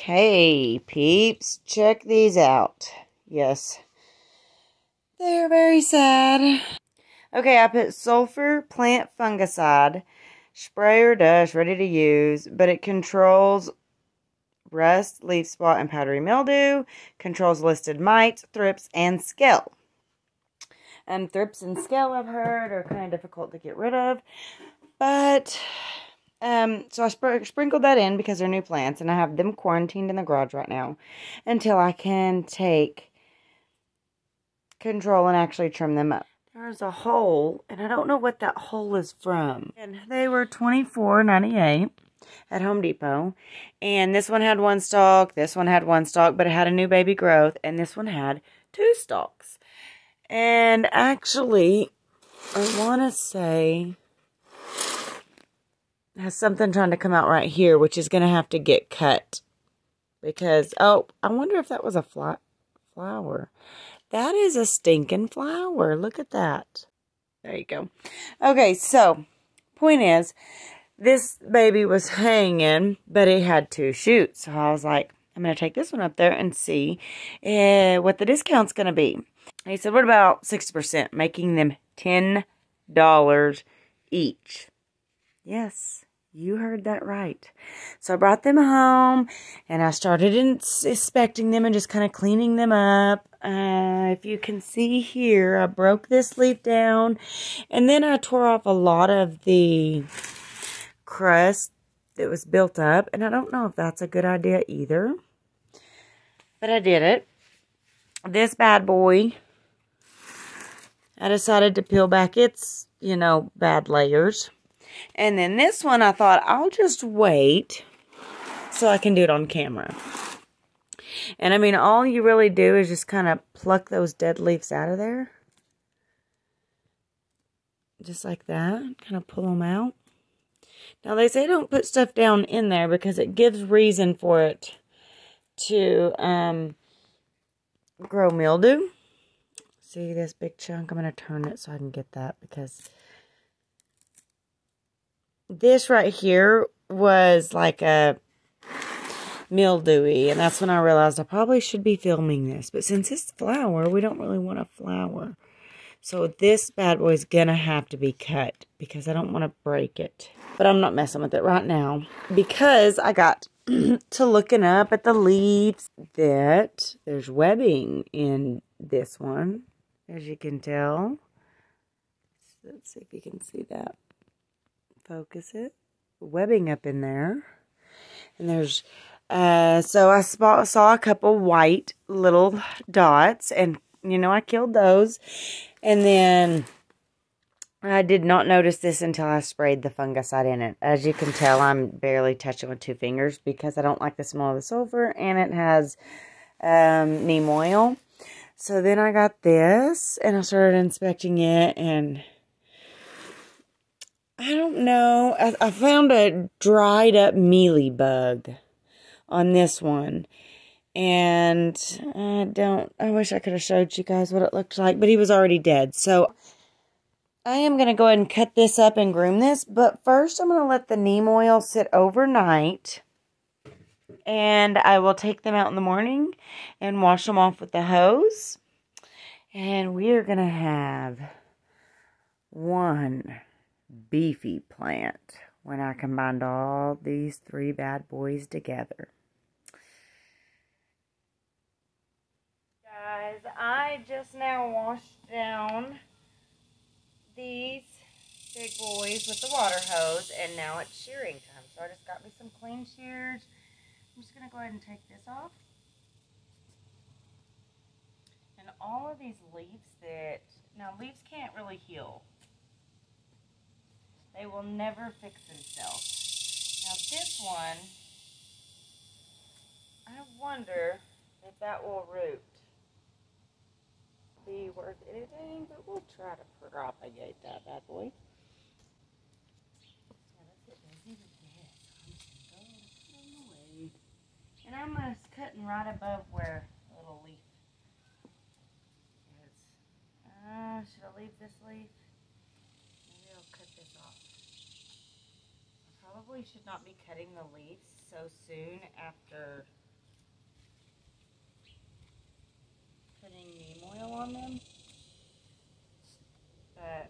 Okay, peeps, check these out. Yes, they're very sad. Okay, I put sulfur plant fungicide, spray or dust, ready to use, but it controls rust, leaf spot, and powdery mildew, controls listed mites, thrips, and scale. Thrips and scale, I've heard, are kind of difficult to get rid of, but so I sprinkled that in because they're new plants, and I have them quarantined in the garage right now until I can take control and actually trim them up. There's a hole, and I don't know what that hole is from. And they were $24.98 at Home Depot, and this one had one stalk, this one had one stalk, but it had a new baby growth, and this one had 2 stalks. And actually, I want to say it has something trying to come out right here, which is going to have to get cut. Because, oh, I wonder if that was a flower. That is a stinking flower. Look at that. There you go. Okay, so, point is, this baby was hanging, but it had 2 shoots. So I was like, I'm going to take this one up there and see what the discount's going to be. He said, what about 60%? Making them $10 each. Yes, you heard that right. So I brought them home, and I started inspecting them and just kind of cleaning them up. If you can see here, I broke this leaf down, and then I tore off a lot of the crust that was built up, and I don't know if that's a good idea either, but I did it. This bad boy, I decided to peel back its, bad layers. And then this one, I thought, I'll just wait so I can do it on camera. And I mean, all you really do is just kind of pluck those dead leaves out of there. Just like that. Kind of pull them out. Now, they say don't put stuff down in there because it gives reason for it to grow mildew. See this big chunk? I'm going to turn it so I can get that, because this right here was like a mildewy, and that's when I realized I probably should be filming this. But since it's flower, we don't really want a flower. So this bad boy is going to have to be cut because I don't want to break it. But I'm not messing with it right now because I got to looking up at the leaves that there's webbing in this one, as you can tell. So let's see if you can see that. Focus it. Webbing up in there. And there's, so I saw a couple white little dots, and, I killed those. And then I did not notice this until I sprayed the fungicide in it. As you can tell, I'm barely touching with 2 fingers because I don't like the smell of the sulfur, and it has neem oil. So then I got this, and I started inspecting it, and I don't know. I found a dried up mealy bug on this one. And I wish I could have showed you guys what it looked like, but he was already dead. So I am going to go ahead and cut this up and groom this. But first I'm going to let the neem oil sit overnight. And I will take them out in the morning and wash them off with the hose. And we are going to have one beefy plant when I combined all these 3 bad boys together. Guys, I just now washed down these big boys with the water hose, and now it's shearing time. So I just got me some clean shears. I'm just going to go ahead and take this off. And all of these leaves now leaves can't really heal. They will never fix themselves. Now this one, I wonder if that will root. Be worth anything, but we'll try to propagate that bad boy. And I'm cutting right above where the little leaf is. Should I leave this leaf? Maybe I'll cut this off. I probably should not be cutting the leaves so soon after putting neem oil on them, but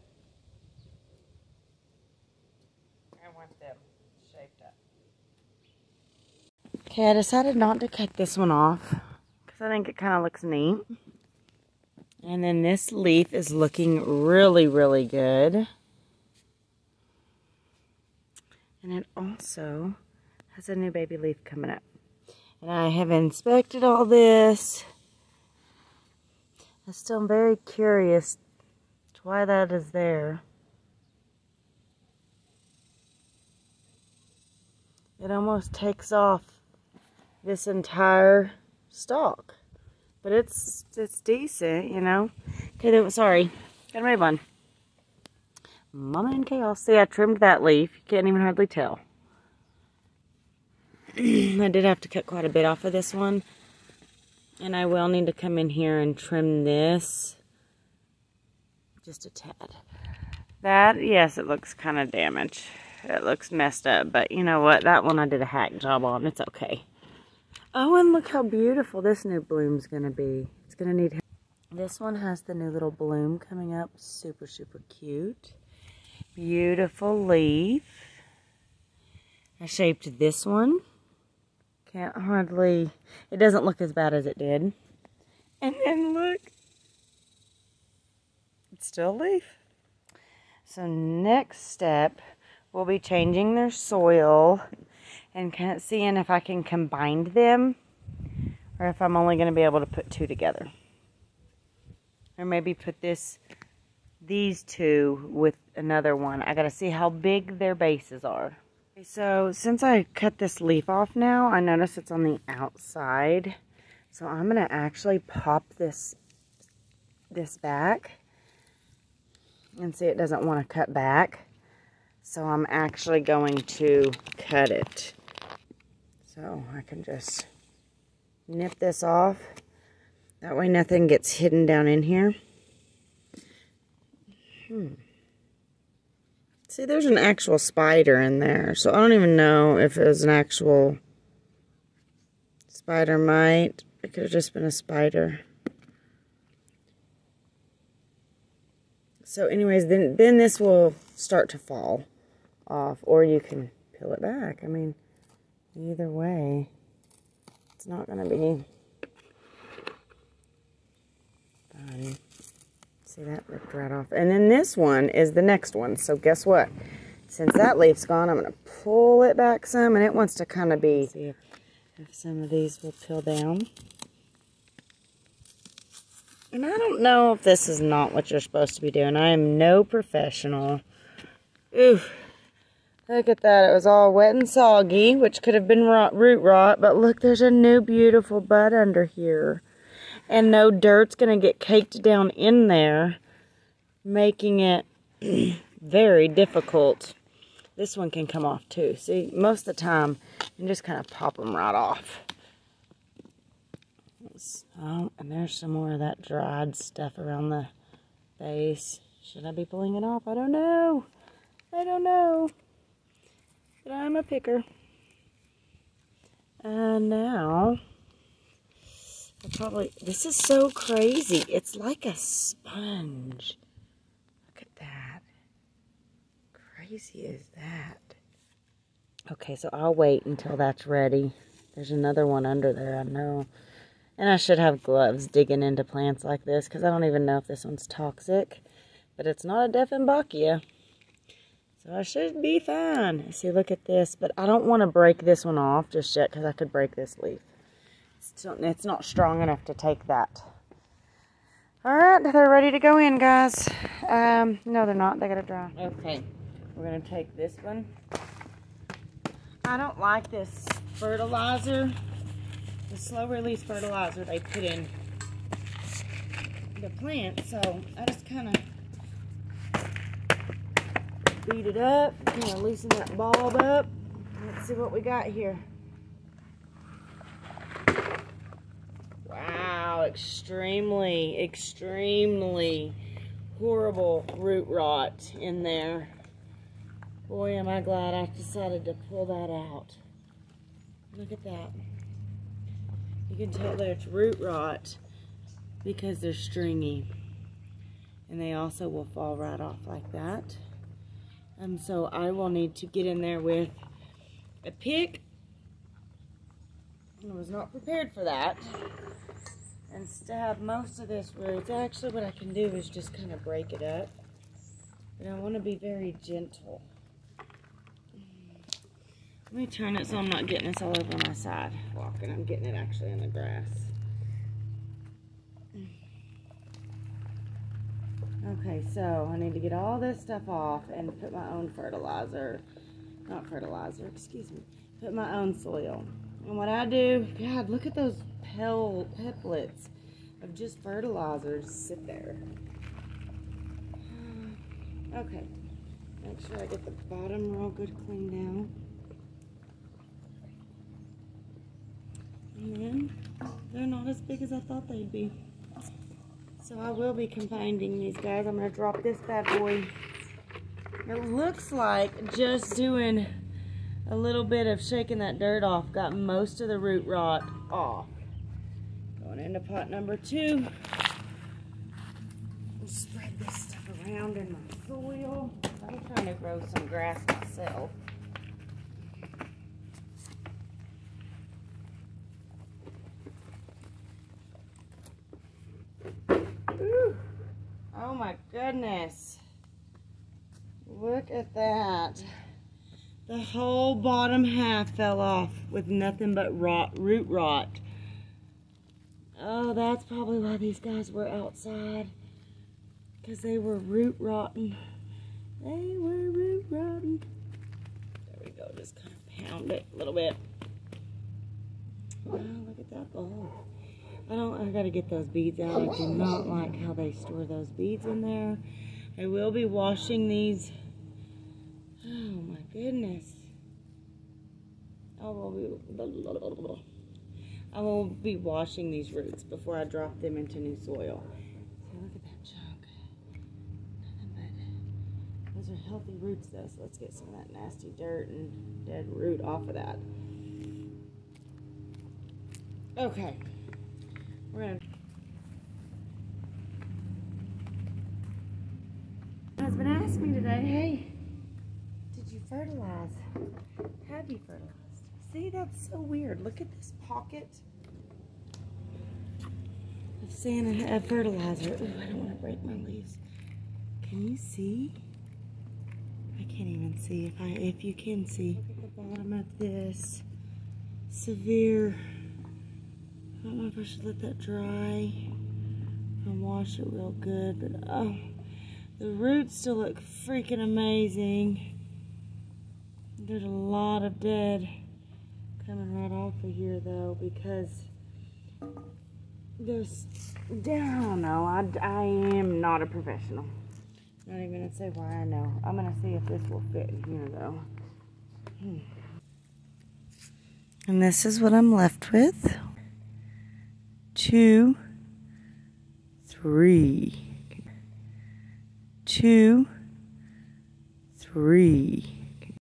I want them shaped up. Okay, I decided not to cut this one off because I think it kind of looks neat. And then this leaf is looking really, really good. And it also has a new baby leaf coming up. And I have inspected all this. I'm still very curious to why that is there. It almost takes off this entire stalk. But it's decent, you know. Okay, sorry. Gotta move on. Mama in chaos. See, I trimmed that leaf. You can't even hardly tell. I did have to cut quite a bit off of this one. And I will need to come in here and trim this. Just a tad. That, yes, it looks kind of damaged. It looks messed up. But you know what? That one I did a hack job on. It's okay. Oh, and look how beautiful this new bloom's going to be. It's going to need... This one has the new little bloom coming up. Super, super cute. Beautiful leaf. I shaped this one. Can't hardly... It doesn't look as bad as it did. And then look. It's still a leaf. So next step, we'll be changing their soil and kind of seeing if I can combine them or if I'm only going to be able to put two together. Or maybe put these two with another one. I got to see how big their bases are. Okay, so since I cut this leaf off now, I notice it's on the outside. So I'm going to actually pop this back. And see, it doesn't want to cut back. So I'm actually going to cut it. So I can just nip this off. That way nothing gets hidden down in here. See, there's an actual spider in there. So I don't even know if it was an actual spider mite. It could have just been a spider. So anyways, then this will start to fall off. Or you can peel it back. I mean, either way, it's not going to be fun. See, that ripped right off. And then this one is the next one. So guess what? Since that leaf's gone, I'm going to pull it back some. And it wants to kind of be... See if some of these will peel down. And I don't know if this is not what you're supposed to be doing. I am no professional. Ooh. Look at that. It was all wet and soggy, which could have been root rot. But look, there's a new beautiful bud under here. And no dirt's going to get caked down in there, making it very difficult. This one can come off too. See, most of the time, you can just kind of pop them right off. Oh, and there's some more of that dried stuff around the base. Should I be pulling it off? I don't know. I don't know. But I'm a picker. And now, this is so crazy. It's like a sponge. Look at that. Crazy is that? Okay, so I'll wait until that's ready. There's another one under there, I know. And I should have gloves digging into plants like this because I don't even know if this one's toxic. But it's not a Dieffenbachia. So I should be fine. See, look at this. But I don't want to break this one off just yet because I could break this leaf. It's not strong enough to take that. Alright, they're ready to go in, guys. No, they're not. They gotta dry. Okay, we're going to take this one. I don't like this fertilizer. The slow release fertilizer they put in the plant, so I just kind of beat it up, kind of loosen that bulb up. Let's see what we got here. Wow, extremely horrible root rot in there. Boy, am I glad I decided to pull that out. Look at that. You can tell that it's root rot because they're stringy. And they also will fall right off like that. So I will need to get in there with a pick. I was not prepared for that. And stab most of this root. Actually, what I can do is just kind of break it up. But I want to be very gentle. Let me turn it so I'm not getting this all over my sidewalk, and I'm getting it actually in the grass. Okay, so I need to get all this stuff off and put my own fertilizer. Not fertilizer, excuse me. Put my own soil. And what I do, God, look at those pellets of just fertilizers sit there. Okay, make sure I get the bottom real good cleaned out. And then they're not as big as I thought they'd be. So I will be combining these guys. I'm going to drop this bad boy. It looks like just doing a little bit of shaking that dirt off got most of the root rot off. Going into pot number 2. I'll spread this stuff around in my soil. I'm trying to grow some grass myself. Ooh. Oh my goodness. Look at that. The whole bottom half fell off with nothing but root rot. Oh, that's probably why these guys were outside. Because they were root rotten. They were root rotten. There we go. Just kind of pound it a little bit. Wow, look at that bowl. I gotta get those beads out. I do not like how they store those beads in there. I will be washing these. Oh my goodness. I will be washing these roots before I drop them into new soil. So look at that chunk. Nothing but, those are healthy roots though, so let's get some of that nasty dirt and dead root off of that. Okay. We're gonna. My husband asked me today, hey, did you fertilize? Have you fertilized? See, that's so weird. Look at this pocket of sand and fertilizer. Ooh, I don't want to break my leaves. Can you see? I can't even see. If you can see. Look at the bottom of this. Severe. I don't know if I should let that dry and wash it real good, but oh, the roots still look freaking amazing. There's a lot of dead coming right off of here though, because there's, I don't know, I am not a professional. Not even gonna say why I know. I'm gonna see if this will fit in here though. And this is what I'm left with. 2, 3, 2, 3.